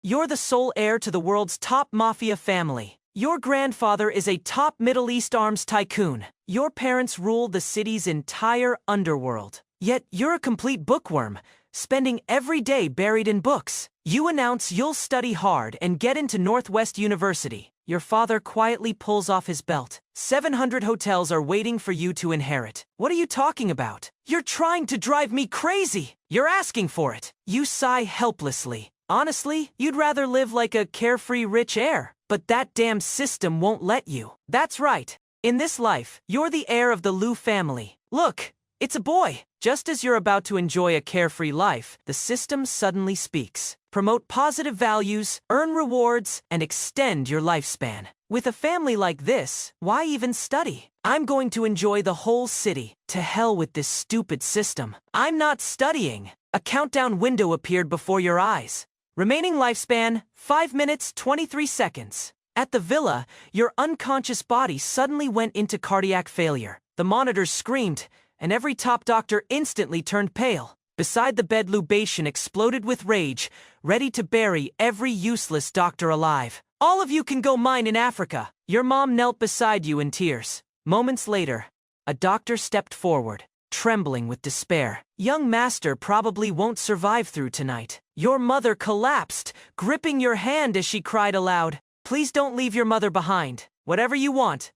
You're the sole heir to the world's top mafia family. Your grandfather is a top Middle East arms tycoon. Your parents rule the city's entire underworld. Yet you're a complete bookworm, spending every day buried in books. You announce you'll study hard and get into Northwest University. Your father quietly pulls off his belt. 700 hotels are waiting for you to inherit. What are you talking about? You're trying to drive me crazy. You're asking for it. You sigh helplessly. Honestly, you'd rather live like a carefree rich heir. But that damn system won't let you. That's right. In this life, you're the heir of the Liu family. Look, it's a boy. Just as you're about to enjoy a carefree life, the system suddenly speaks. Promote positive values, earn rewards, and extend your lifespan. With a family like this, why even study? I'm going to enjoy the whole city. To hell with this stupid system. I'm not studying. A countdown window appeared before your eyes. Remaining lifespan, 5 minutes, 23 seconds. At the villa, your unconscious body suddenly went into cardiac failure. The monitors screamed, and every top doctor instantly turned pale. Beside the bed, Lubation exploded with rage, ready to bury every useless doctor alive. All of you can go mine in Africa. Your mom knelt beside you in tears. Moments later, a doctor stepped forward, trembling with despair. Young master probably won't survive through tonight. Your mother collapsed, gripping your hand as she cried aloud. Please don't leave your mother behind. Whatever you want,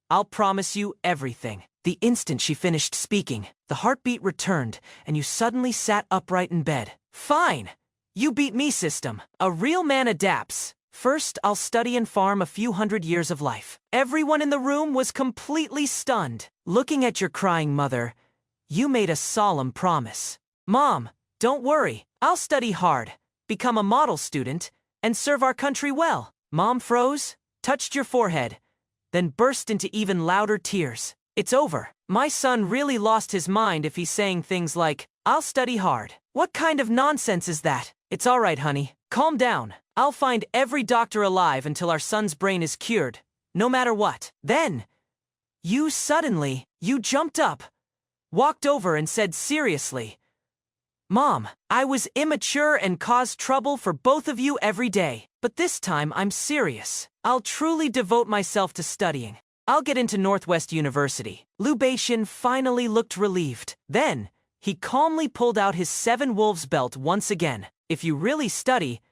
I'll promise you everything. The instant she finished speaking, the heartbeat returned, and you suddenly sat upright in bed. Fine. You beat me, system. A real man adapts. First, I'll study and farm a few hundred years of life. Everyone in the room was completely stunned. Looking at your crying mother, you made a solemn promise. Mom, don't worry. I'll study hard, become a model student, and serve our country well. Mom froze, touched your forehead, then burst into even louder tears. It's over. My son really lost his mind if he's saying things like, I'll study hard. What kind of nonsense is that? It's all right, honey. Calm down. I'll find every doctor alive until our son's brain is cured, no matter what. Then, you jumped up, walked over and said seriously, Mom, I was immature and caused trouble for both of you every day. But this time I'm serious. I'll truly devote myself to studying. I'll get into Northwest University. Lubation finally looked relieved. Then, he calmly pulled out his 7 Wolves belt once again. If you really study,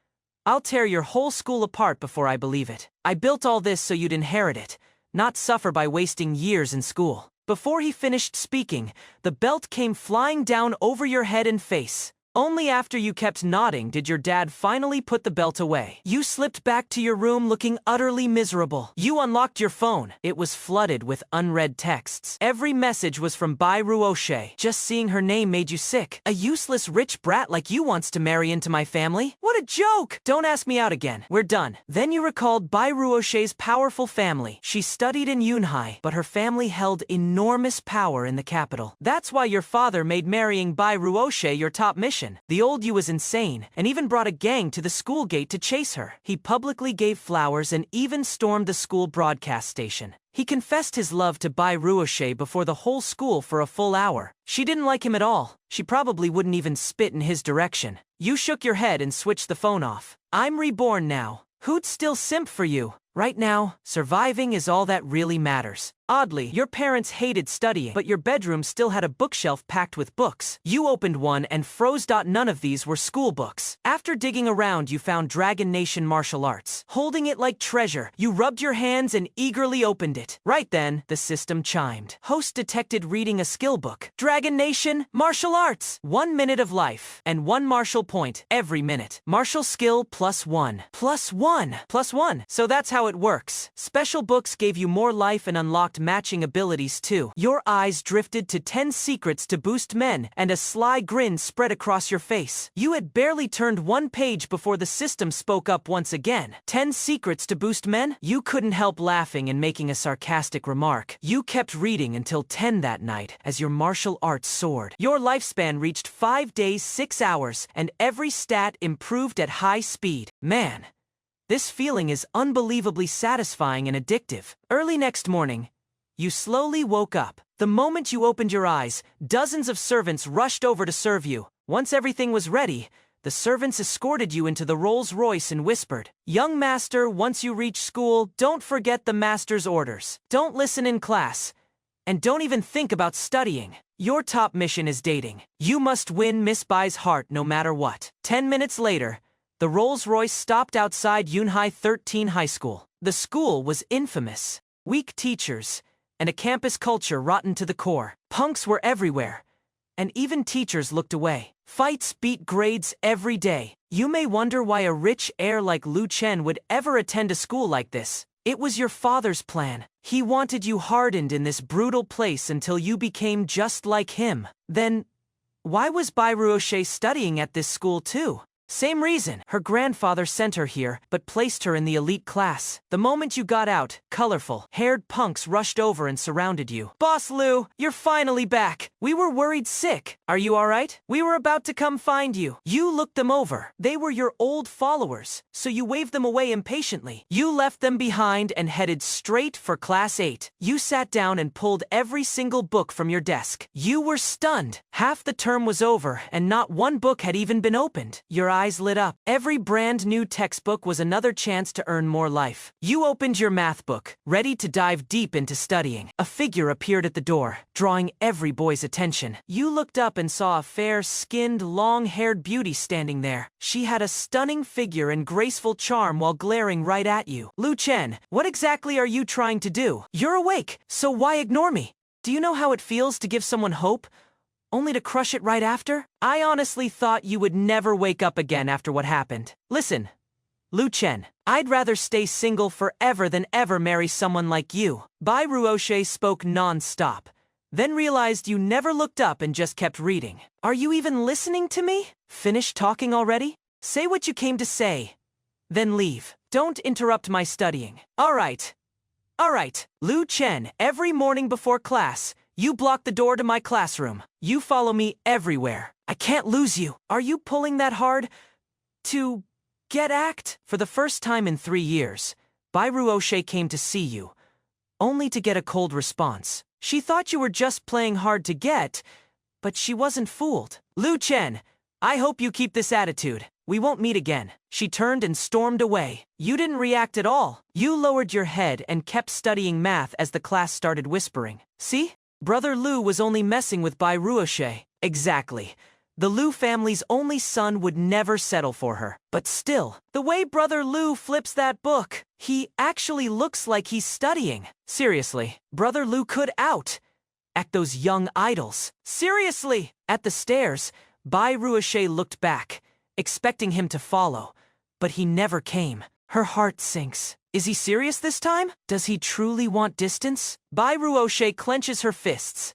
I'll tear your whole school apart before I believe it. I built all this so you'd inherit it, not suffer by wasting years in school. Before he finished speaking, the belt came flying down over your head and face. Only after you kept nodding did your dad finally put the belt away. You slipped back to your room looking utterly miserable. You unlocked your phone. It was flooded with unread texts. Every message was from Bai Ruoshe. Just seeing her name made you sick. A useless rich brat like you wants to marry into my family? What a joke! Don't ask me out again. We're done. Then you recalled Bai Ruoshe's powerful family. She studied in Yunhai, but her family held enormous power in the capital. That's why your father made marrying Bai Ruoshe your top mission. The old you was insane, and even brought a gang to the school gate to chase her. He publicly gave flowers and even stormed the school broadcast station. He confessed his love to Bai Ruoshe before the whole school for a full hour. She didn't like him at all. She probably wouldn't even spit in his direction. You shook your head and switched the phone off. I'm reborn now. Who'd still simp for you? Right now, surviving is all that really matters. Oddly, your parents hated studying, but your bedroom still had a bookshelf packed with books. You opened one and froze. None of these were school books. After digging around, you found Dragon Nation Martial Arts. Holding it like treasure, you rubbed your hands and eagerly opened it. Right then, the system chimed. Host detected reading a skill book. Dragon Nation Martial Arts. 1 minute of life, and 1 martial point every minute. Martial skill +1. +1. +1. So that's how it works. Special books gave you more life and unlocked matching abilities too. Your eyes drifted to 10 secrets to boost men, and a sly grin spread across your face. You had barely turned 1 page before the system spoke up once again. 10 secrets to boost men? You couldn't help laughing and making a sarcastic remark. You kept reading until 10 that night as your martial arts soared. Your lifespan reached 5 days, 6 hours, and every stat improved at high speed. Man, this feeling is unbelievably satisfying and addictive. Early next morning, you slowly woke up. The moment you opened your eyes, dozens of servants rushed over to serve you. Once everything was ready, the servants escorted you into the Rolls-Royce and whispered, "Young master, once you reach school, don't forget the master's orders. Don't listen in class. And don't even think about studying. Your top mission is dating. You must win Miss Bai's heart no matter what." 10 minutes later, the Rolls-Royce stopped outside Yunhai 13 High School. The school was infamous. Weak teachers, and a campus culture rotten to the core. Punks were everywhere, and even teachers looked away. Fights beat grades every day. You may wonder why a rich heir like Lu Chen would ever attend a school like this. It was your father's plan. He wanted you hardened in this brutal place until you became just like him. Then, why was Bai Ruoshe studying at this school too? Same reason. Her grandfather sent her here, but placed her in the elite class. The moment you got out, colorful, haired punks rushed over and surrounded you. "Boss Lu, you're finally back. We were worried sick. Are you alright? We were about to come find you." You looked them over. They were your old followers, so you waved them away impatiently. You left them behind and headed straight for Class 8. You sat down and pulled every single book from your desk. You were stunned. Half the term was over, and not one book had even been opened. Your eyes lit up. Every brand new textbook was another chance to earn more life. You opened your math book, ready to dive deep into studying. A figure appeared at the door, drawing every boy's attention. You looked up and saw a fair-skinned, long-haired beauty standing there. She had a stunning figure and graceful charm while glaring right at you. "Lu Chen, what exactly are you trying to do? You're awake, so why ignore me? Do you know how it feels to give someone hope, only to crush it right after? I honestly thought you would never wake up again after what happened. Listen, Lu Chen, I'd rather stay single forever than ever marry someone like you." Bai Ruoshe spoke non-stop, then realized you never looked up and just kept reading. "Are you even listening to me? Finish talking already? Say what you came to say, then leave. Don't interrupt my studying." Alright. Lu Chen, every morning before class, you block the door to my classroom. You follow me everywhere. I can't lose you. Are you pulling that hard to get act? For the first time in 3 years, Bai Ruoshe came to see you, only to get a cold response. She thought you were just playing hard to get, but she wasn't fooled. "Lu Chen, I hope you keep this attitude. We won't meet again." She turned and stormed away. You didn't react at all. You lowered your head and kept studying math as the class started whispering. "See? Brother Lu was only messing with Bai Ruoshe." Exactly. The Lu family's only son would never settle for her. But still, the way Brother Lu flips that book, he actually looks like he's studying. Seriously, Brother Lu could act those young idols. Seriously! At the stairs, Bai Ruoshe looked back, expecting him to follow, but he never came. Her heart sinks. Is he serious this time? Does he truly want distance? Bai Ruoshe clenches her fists,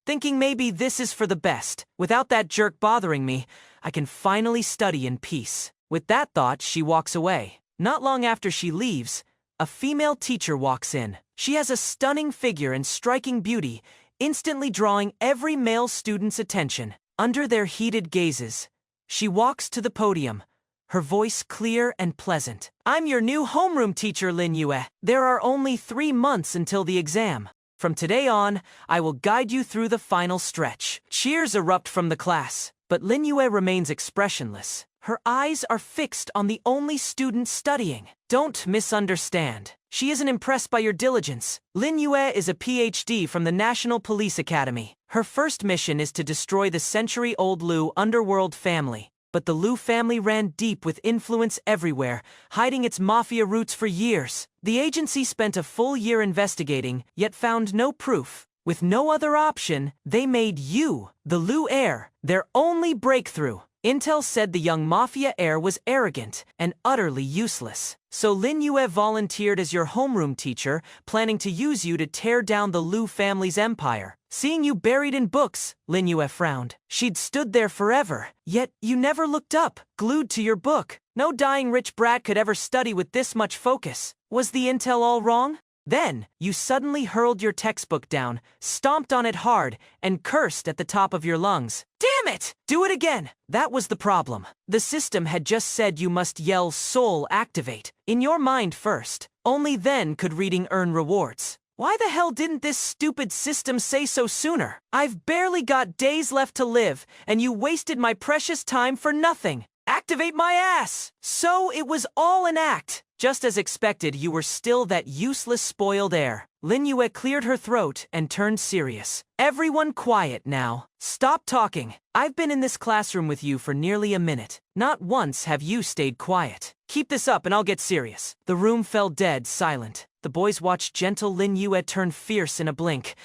thinking maybe this is for the best. Without that jerk bothering me, I can finally study in peace. With that thought, she walks away. Not long after she leaves, a female teacher walks in. She has a stunning figure and striking beauty, instantly drawing every male student's attention. Under their heated gazes, she walks to the podium, her voice clear and pleasant. "I'm your new homeroom teacher, Lin Yue. There are only 3 months until the exam. From today on, I will guide you through the final stretch." Cheers erupt from the class, but Lin Yue remains expressionless. Her eyes are fixed on the only student studying. Don't misunderstand. She isn't impressed by your diligence. Lin Yue is a PhD from the National Police Academy. Her first mission is to destroy the century-old Lu underworld family. But the Lu family ran deep with influence everywhere, hiding its mafia roots for years. The agency spent a full year investigating, yet found no proof. With no other option, they made you, the Lu heir, their only breakthrough. Intel said the young Mafia heir was arrogant and utterly useless. So Lin Yue volunteered as your homeroom teacher, planning to use you to tear down the Lu family's empire. Seeing you buried in books, Lin Yue frowned. She'd stood there forever, yet you never looked up, glued to your book. No dying rich brat could ever study with this much focus. Was the intel all wrong? Then, you suddenly hurled your textbook down, stomped on it hard, and cursed at the top of your lungs. Damn it! Do it again! That was the problem. The system had just said you must yell "Soul activate" in your mind first. Only then could reading earn rewards. Why the hell didn't this stupid system say so sooner? I've barely got days left to live, and you wasted my precious time for nothing. Activate my ass! So it was all an act. Just as expected, you were still that useless spoiled heir. Lin Yue cleared her throat and turned serious. Everyone quiet now. Stop talking. I've been in this classroom with you for nearly a minute. Not once have you stayed quiet. Keep this up and I'll get serious. The room fell dead silent. The boys watched gentle Lin Yue turn fierce in a blink,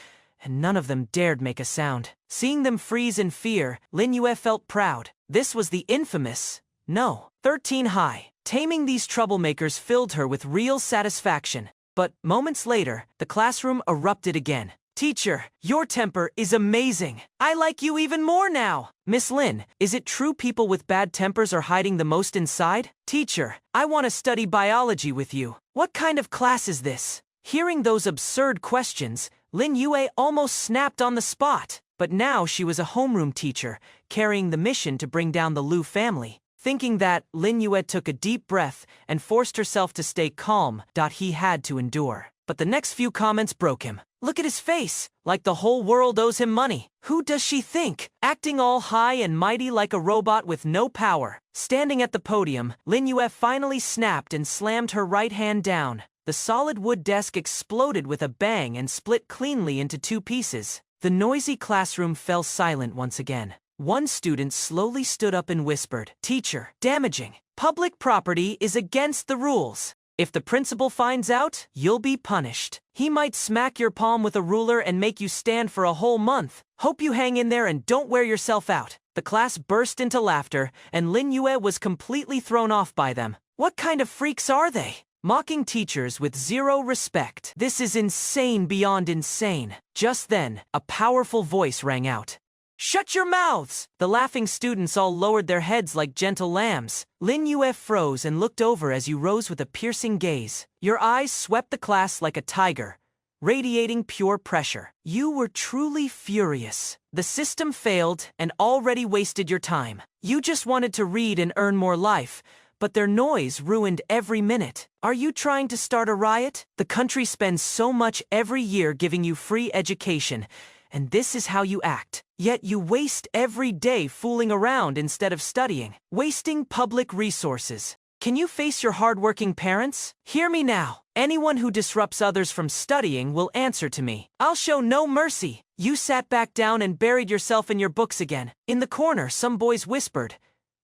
and none of them dared make a sound. Seeing them freeze in fear, Lin Yue felt proud. This was the infamous, no, 13 high. Taming these troublemakers filled her with real satisfaction. But moments later, the classroom erupted again. Teacher, your temper is amazing. I like you even more now. Miss Lin, is it true people with bad tempers are hiding the most inside? Teacher, I want to study biology with you. What kind of class is this? Hearing those absurd questions, Lin Yue almost snapped on the spot. But now she was a homeroom teacher, carrying the mission to bring down the Liu family. Thinking that, Lin Yue took a deep breath and forced herself to stay calm. He had to endure. But the next few comments broke him. Look at his face, like the whole world owes him money. Who does she think? Acting all high and mighty like a robot with no power. Standing at the podium, Lin Yue finally snapped and slammed her right hand down. The solid wood desk exploded with a bang and split cleanly into two pieces. The noisy classroom fell silent once again. One student slowly stood up and whispered, "Teacher, damaging. Public property is against the rules. If the principal finds out, you'll be punished. He might smack your palm with a ruler and make you stand for a whole month. Hope you hang in there and don't wear yourself out." The class burst into laughter, and Lin Yue was completely thrown off by them. What kind of freaks are they? Mocking teachers with zero respect. This is insane beyond insane. Just then, a powerful voice rang out. "Shut your mouths!" The laughing students all lowered their heads like gentle lambs. Lin Yue froze and looked over as you rose with a piercing gaze. Your eyes swept the class like a tiger, radiating pure pressure. You were truly furious. The system failed and already wasted your time. You just wanted to read and earn more life, but their noise ruined every minute. Are you trying to start a riot? The country spends so much every year giving you free education, and this is how you act. Yet you waste every day fooling around instead of studying, wasting public resources. Can you face your hardworking parents? Hear me now. Anyone who disrupts others from studying will answer to me. I'll show no mercy. You sat back down and buried yourself in your books again. In the corner, some boys whispered,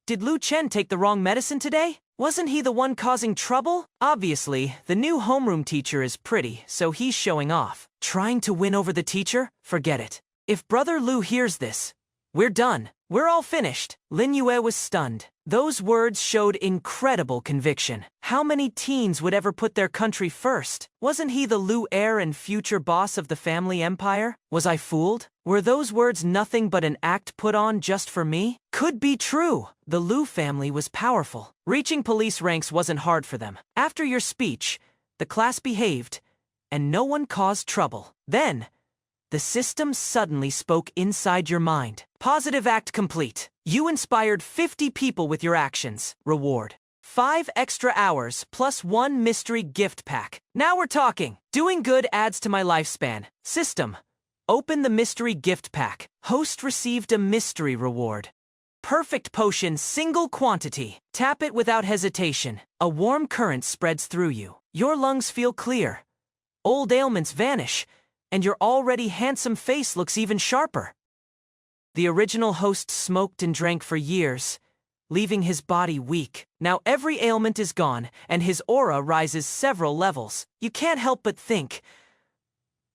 "Did Lu Chen take the wrong medicine today? Wasn't he the one causing trouble?" Obviously, the new homeroom teacher is pretty, so he's showing off. Trying to win over the teacher? Forget it. If Brother Lu hears this, we're done. We're all finished. Lin Yue was stunned. Those words showed incredible conviction. How many teens would ever put their country first? Wasn't he the Liu heir and future boss of the family empire? Was I fooled? Were those words nothing but an act put on just for me? Could be true. The Liu family was powerful. Reaching police ranks wasn't hard for them. After your speech, the class behaved, and no one caused trouble. Then, the system suddenly spoke inside your mind. Positive act complete. You inspired 50 people with your actions. Reward: 5 extra hours plus 1 mystery gift pack. Now we're talking. Doing good adds to my lifespan. System: open the mystery gift pack. Host received a mystery reward. Perfect potion, single quantity. Tap it without hesitation. A warm current spreads through you. Your lungs feel clear. Old ailments vanish, and your already handsome face looks even sharper. The original host smoked and drank for years, leaving his body weak. Now every ailment is gone, and his aura rises several levels. You can't help but think,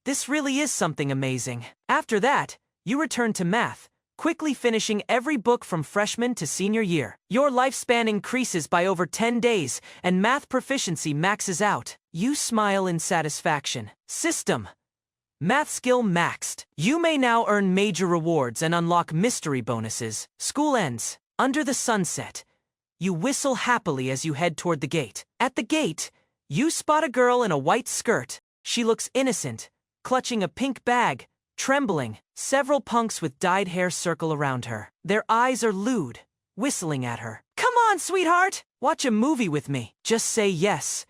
this really is something amazing. After that, you return to math, quickly finishing every book from freshman to senior year. Your lifespan increases by over 10 days, and math proficiency maxes out. You smile in satisfaction. System: math skill maxed. You may now earn major rewards and unlock mystery bonuses. School ends. Under the sunset, you whistle happily as you head toward the gate. At the gate, you spot a girl in a white skirt. She looks innocent, clutching a pink bag, trembling. Several punks with dyed hair circle around her. Their eyes are lewd, whistling at her. "Come on, sweetheart! Watch a movie with me. Just say yes,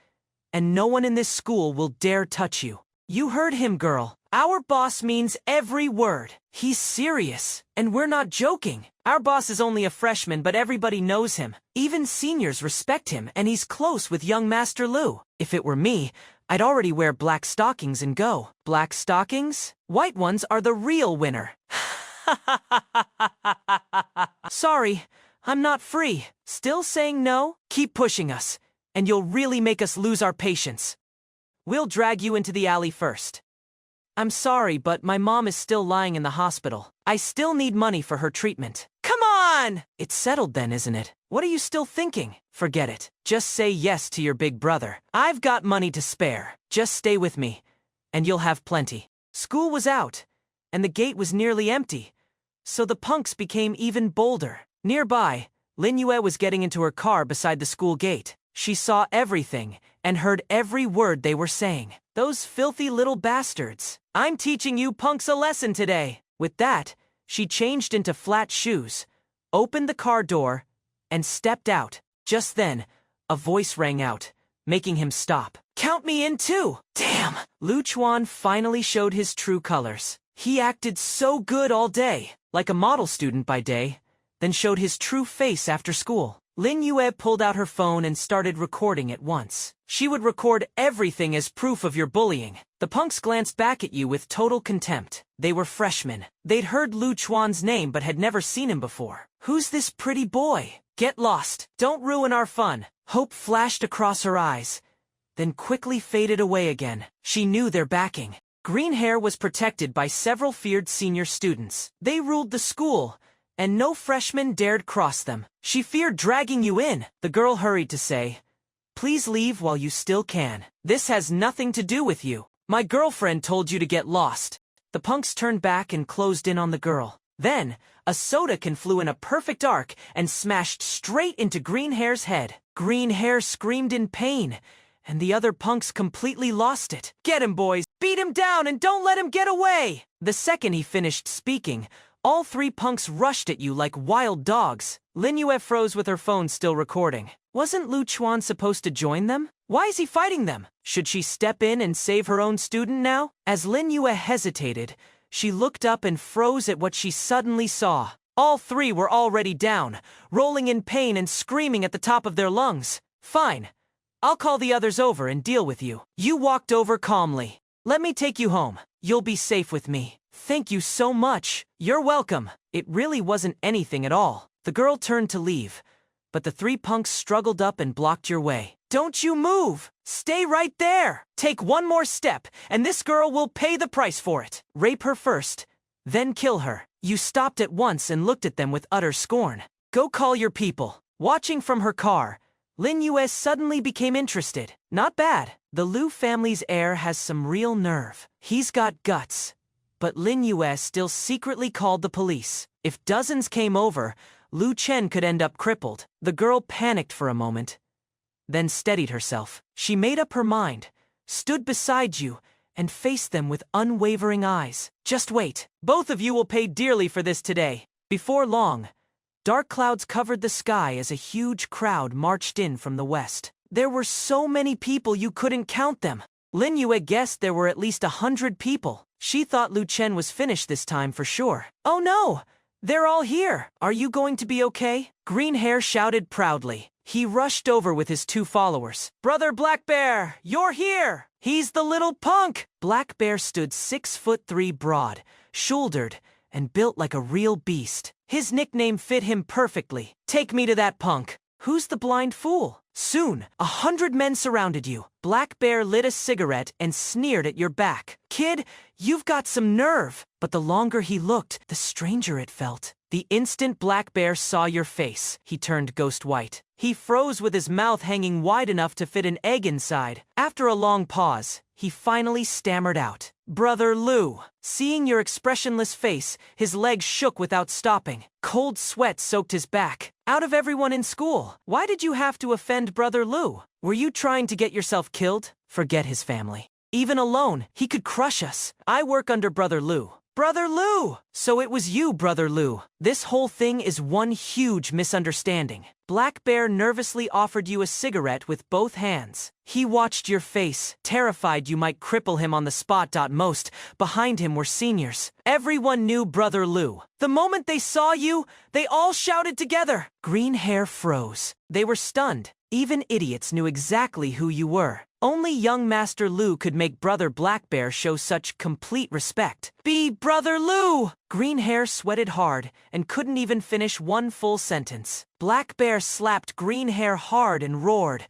and no one in this school will dare touch you." You heard him, girl. Our boss means every word. He's serious, and we're not joking. Our boss is only a freshman, but everybody knows him. Even seniors respect him, and he's close with young Master Lu. If it were me, I'd already wear black stockings and go. Black stockings? White ones are the real winner. Sorry, I'm not free. Still saying no? Keep pushing us, and you'll really make us lose our patience. We'll drag you into the alley first. I'm sorry, but my mom is still lying in the hospital. I still need money for her treatment. Come on! It's settled then, isn't it? What are you still thinking? Forget it. Just say yes to your big brother. I've got money to spare. Just stay with me, and you'll have plenty. School was out, and the gate was nearly empty, so the punks became even bolder. Nearby, Lin Yue was getting into her car beside the school gate. She saw everything and heard every word they were saying. Those filthy little bastards. I'm teaching you punks a lesson today. With that, she changed into flat shoes, opened the car door, and stepped out. Just then, a voice rang out, making him stop. Count me in too! Damn! Lu Chuan finally showed his true colors. He acted so good all day, like a model student by day, then showed his true face after school. Lin Yue pulled out her phone and started recording at once. She would record everything as proof of your bullying. The punks glanced back at you with total contempt. They were freshmen. They'd heard Lu Chuan's name but had never seen him before. Who's this pretty boy? Get lost. Don't ruin our fun. Hope flashed across her eyes, then quickly faded away again. She knew their backing. Green Hair was protected by several feared senior students. They ruled the school, and no freshman dared cross them. She feared dragging you in. The girl hurried to say, "Please leave while you still can. This has nothing to do with you. My girlfriend told you to get lost." The punks turned back and closed in on the girl. Then, a soda can flew in a perfect arc and smashed straight into Green Hair's head. Green Hair screamed in pain, and the other punks completely lost it. "Get him, boys! Beat him down and don't let him get away!" The second he finished speaking, all three punks rushed at you like wild dogs. Lin Yue froze with her phone still recording. Wasn't Lu Chuan supposed to join them? Why is he fighting them? Should she step in and save her own student now? As Lin Yue hesitated, she looked up and froze at what she suddenly saw. All three were already down, rolling in pain and screaming at the top of their lungs. "Fine. I'll call the others over and deal with you." You walked over calmly. "Let me take you home. You'll be safe with me." "Thank you so much." "You're welcome." It really wasn't anything at all. The girl turned to leave, but the three punks struggled up and blocked your way. "Don't you move! Stay right there! Take one more step, and this girl will pay the price for it. Rape her first, then kill her." You stopped at once and looked at them with utter scorn. "Go call your people." Watching from her car, Lin Yue suddenly became interested. Not bad. The Lu family's heir has some real nerve. He's got guts. But Lin Yue still secretly called the police. If dozens came over, Lu Chen could end up crippled. The girl panicked for a moment, then steadied herself. She made up her mind, stood beside you, and faced them with unwavering eyes. "Just wait. Both of you will pay dearly for this today." Before long, dark clouds covered the sky as a huge crowd marched in from the west. There were so many people you couldn't count them. Lin Yue guessed there were at least 100 people. She thought Lu Chen was finished this time for sure. "Oh no! They're all here! Are you going to be okay?" Green Hair shouted proudly. He rushed over with his two followers. "Brother Black Bear, you're here! He's the little punk!" Black Bear stood 6'3" broad, shouldered, and built like a real beast. His nickname fit him perfectly. "Take me to that punk." "Who's the blind fool?" Soon, 100 men surrounded you. Black Bear lit a cigarette and sneered at your back. "Kid, you've got some nerve." But the longer he looked, the stranger it felt. The instant Black Bear saw your face, he turned ghost white. He froze with his mouth hanging wide enough to fit an egg inside. After a long pause, he finally stammered out, "Brother Lu." Seeing your expressionless face, his legs shook without stopping. Cold sweat soaked his back. "Out of everyone in school, why did you have to offend Brother Lu? Were you trying to get yourself killed?" "Forget his family. Even alone, he could crush us. I work under Brother Lu. Brother Lou! So it was you, Brother Lou. This whole thing is one huge misunderstanding. Black Bear nervously offered you a cigarette with both hands. He watched your face, terrified you might cripple him on the spot. Most behind him were seniors. Everyone knew Brother Lou. The moment they saw you, they all shouted together. Green Hair froze. They were stunned. Even idiots knew exactly who you were. Only young Master Lou could make Brother Black Bear show such complete respect. Be Brother Lou! Green Hair sweated hard and couldn't even finish one full sentence. Black Bear slapped Green Hair hard and roared,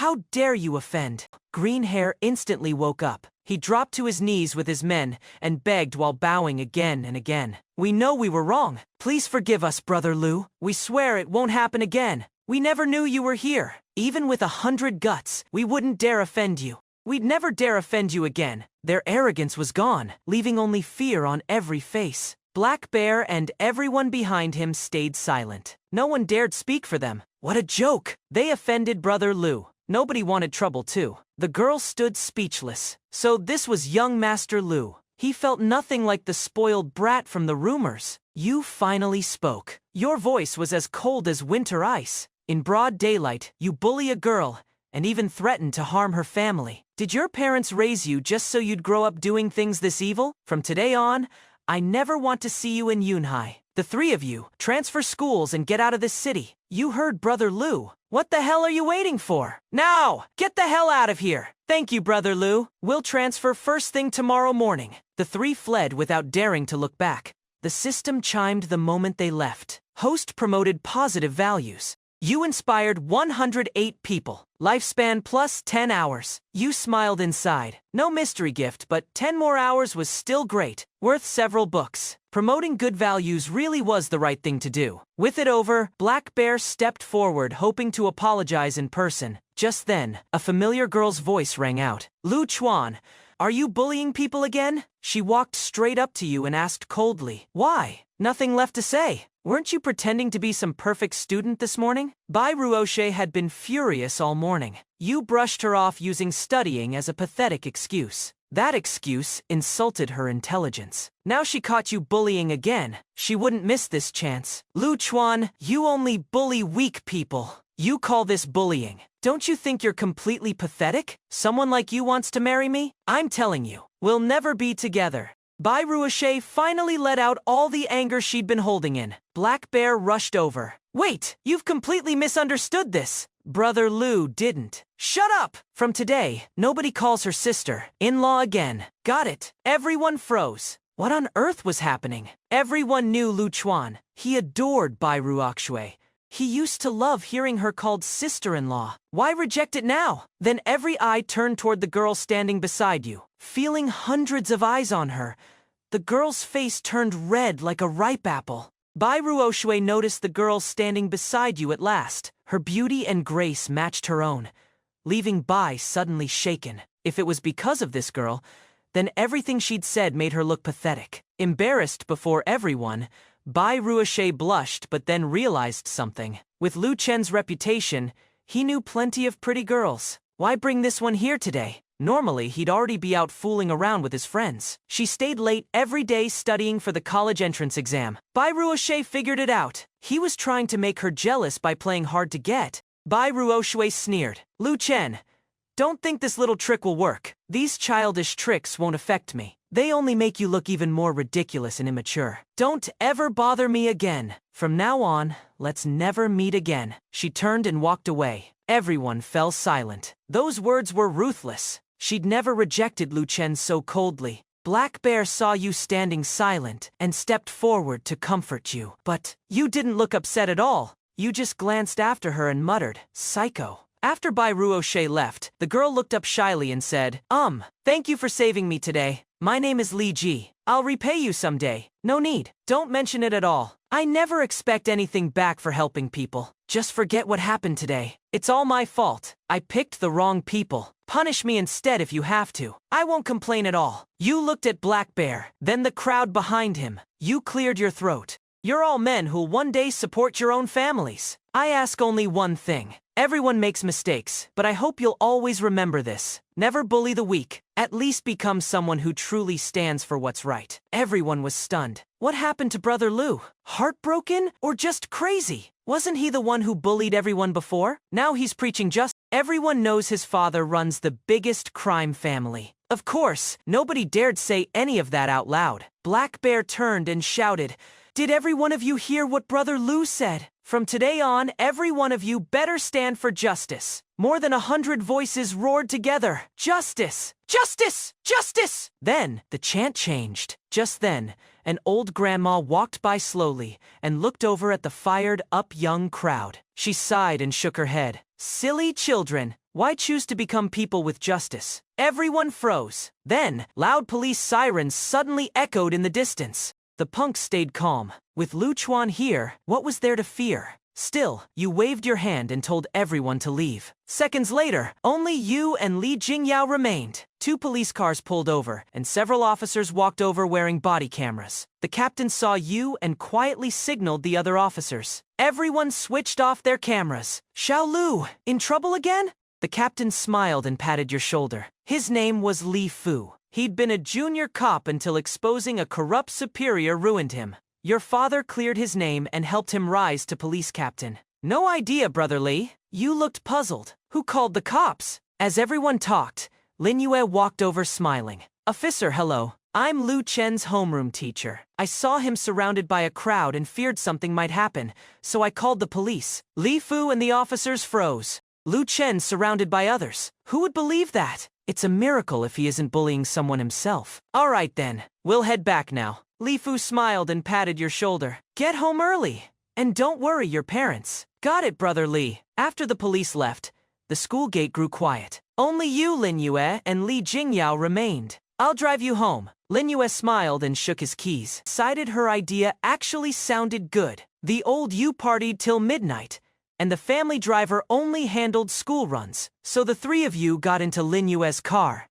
"How dare you offend?" Green Hair instantly woke up. He dropped to his knees with his men and begged while bowing again and again. "We know we were wrong. Please forgive us, Brother Lou. We swear it won't happen again. We never knew you were here. Even with 100 guts, we wouldn't dare offend you. We'd never dare offend you again." Their arrogance was gone, leaving only fear on every face. Black Bear and everyone behind him stayed silent. No one dared speak for them. What a joke! They offended Brother Lou. Nobody wanted trouble too. The girl stood speechless. So this was young Master Lou. He felt nothing like the spoiled brat from the rumors. You finally spoke. Your voice was as cold as winter ice. In broad daylight, you bully a girl, and even threaten to harm her family. Did your parents raise you just so you'd grow up doing things this evil? From today on, I never want to see you in Yunhai. The three of you, transfer schools and get out of this city. You heard Brother Lou. What the hell are you waiting for? Now, get the hell out of here. Thank you, Brother Lou. We'll transfer first thing tomorrow morning. The three fled without daring to look back. The system chimed the moment they left. Host promoted positive values. You inspired 108 people. Lifespan plus 10 hours. You smiled inside. No mystery gift, but 10 more hours was still great. Worth several books. Promoting good values really was the right thing to do. With it over, Black Bear stepped forward, hoping to apologize in person. Just then, a familiar girl's voice rang out. "Lu Chuan, are you bullying people again?" She walked straight up to you and asked coldly, "Why? Nothing left to say. Weren't you pretending to be some perfect student this morning?" Bai Ruoshe had been furious all morning. You brushed her off using studying as a pathetic excuse. That excuse insulted her intelligence. Now she caught you bullying again. She wouldn't miss this chance. "Lu Chuan, you only bully weak people. You call this bullying. Don't you think you're completely pathetic? Someone like you wants to marry me? I'm telling you, we'll never be together." Bai Ruoshe finally let out all the anger she'd been holding in. Black Bear rushed over. "Wait, you've completely misunderstood this. Brother Lou didn't." "Shut up! From today, nobody calls her sister-in-law again. Got it?" Everyone froze. What on earth was happening? Everyone knew Lu Chuan. He adored Bai Ruoshe. He used to love hearing her called sister-in-law. Why reject it now? Then every eye turned toward the girl standing beside you. Feeling hundreds of eyes on her, the girl's face turned red like a ripe apple. Bai Ruoshe noticed the girl standing beside you at last. Her beauty and grace matched her own, leaving Bai suddenly shaken. If it was because of this girl, then everything she'd said made her look pathetic. Embarrassed before everyone, Bai Ruoshe blushed but then realized something. With Lu Chen's reputation, he knew plenty of pretty girls. Why bring this one here today? Normally, he'd already be out fooling around with his friends. She stayed late every day studying for the college entrance exam. Bai Ruoshe figured it out. He was trying to make her jealous by playing hard to get. Bai Ruoshe sneered. "Lu Chen, don't think this little trick will work. These childish tricks won't affect me. They only make you look even more ridiculous and immature. Don't ever bother me again. From now on, let's never meet again." She turned and walked away. Everyone fell silent. Those words were ruthless. She'd never rejected Lu Chen so coldly. Black Bear saw you standing silent and stepped forward to comfort you. But you didn't look upset at all. You just glanced after her and muttered, "Psycho." After Bai Ruoshe left, the girl looked up shyly and said, Thank you for saving me today. My name is Li Ji. I'll repay you someday. No need. Don't mention it at all. I never expect anything back for helping people. Just forget what happened today. It's all my fault. I picked the wrong people. Punish me instead if you have to. I won't complain at all." You looked at Black Bear, then the crowd behind him. You cleared your throat. "You're all men who'll one day support your own families. I ask only one thing. Everyone makes mistakes, but I hope you'll always remember this. Never bully the weak. At least become someone who truly stands for what's right. Everyone was stunned. What happened to Brother Lou? Heartbroken or just crazy? Wasn't he the one who bullied everyone before? Now he's preaching justice. Everyone knows his father runs the biggest crime family. Of course, nobody dared say any of that out loud. Black Bear turned and shouted, "Did every one of you hear what Brother Lou said? From today on, every one of you better stand for justice." More than 100 voices roared together, "Justice! Justice! Justice!" Then, the chant changed. Just then, an old grandma walked by slowly and looked over at the fired-up young crowd. She sighed and shook her head. Silly children, why choose to become people with justice? Everyone froze. Then, loud police sirens suddenly echoed in the distance. The punks stayed calm. With Lu Chuan here, what was there to fear? Still, you waved your hand and told everyone to leave. Seconds later, only you and Li Jingyao remained. 2 police cars pulled over, and several officers walked over wearing body cameras. The captain saw you and quietly signaled the other officers. Everyone switched off their cameras. Xiao Lu, in trouble again? The captain smiled and patted your shoulder. His name was Li Fu. He'd been a junior cop until exposing a corrupt superior ruined him. Your father cleared his name and helped him rise to police captain. No idea, Brother Li. You looked puzzled. Who called the cops? As everyone talked, Lin Yue walked over smiling. Officer, hello. I'm Lu Chen's homeroom teacher. I saw him surrounded by a crowd and feared something might happen, so I called the police. Li Fu and the officers froze. Lu Chen surrounded by others. Who would believe that? It's a miracle if he isn't bullying someone himself. All right then, we'll head back now. Li Fu smiled and patted your shoulder. Get home early. And don't worry your parents. Got it, Brother Li. After the police left, the school gate grew quiet. Only you, Lin Yue, and Li Jingyao remained. I'll drive you home. Lin Yue smiled and shook his keys. Decided her idea actually sounded good. The old you partied till midnight, and the family driver only handled school runs. So the 3 of you got into Lin Yue's car.